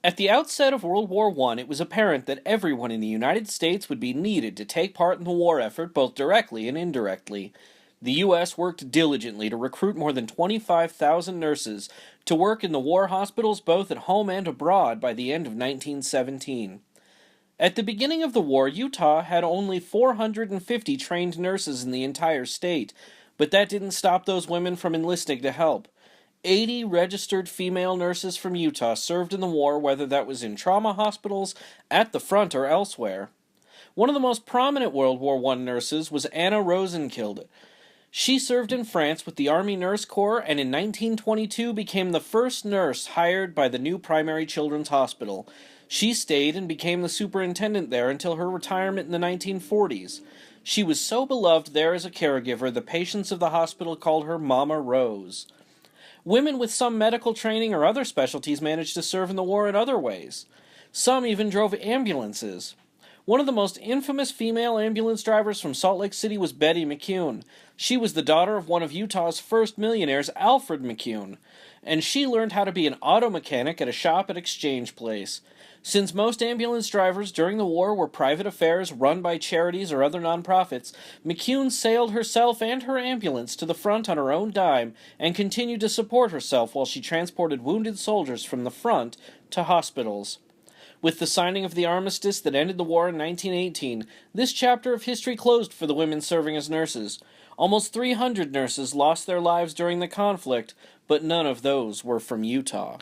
At the outset of World War I, it was apparent that everyone in the United States would be needed to take part in the war effort both directly and indirectly. The U.S. worked diligently to recruit more than 25,000 nurses to work in the war hospitals both at home and abroad by the end of 1917. At the beginning of the war, Utah had only 450 trained nurses in the entire state, but that didn't stop those women from enlisting to help. 80 registered female nurses from Utah served in the war, whether that was in trauma hospitals, at the front, or elsewhere. One of the most prominent World War I nurses was Anna Rosen. She served in France with the Army Nurse Corps and in 1922 became the first nurse hired by the new primary children's hospital. She stayed and became the superintendent there until her retirement in the 1940s. She was so beloved there as a caregiver, the patients of the hospital called her Mama Rose. Women with some medical training or other specialties managed to serve in the war in other ways. Some even drove ambulances. One of the most infamous female ambulance drivers from Salt Lake City was Betty McCune. She was the daughter of one of Utah's first millionaires, Alfred McCune, and she learned how to be an auto mechanic at a shop at Exchange Place. Since most ambulance drivers during the war were private affairs run by charities or other nonprofits, McCune sailed herself and her ambulance to the front on her own dime and continued to support herself while she transported wounded soldiers from the front to hospitals. With the signing of the armistice that ended the war in 1918, this chapter of history closed for the women serving as nurses. Almost 300 nurses lost their lives during the conflict, but none of those were from Utah.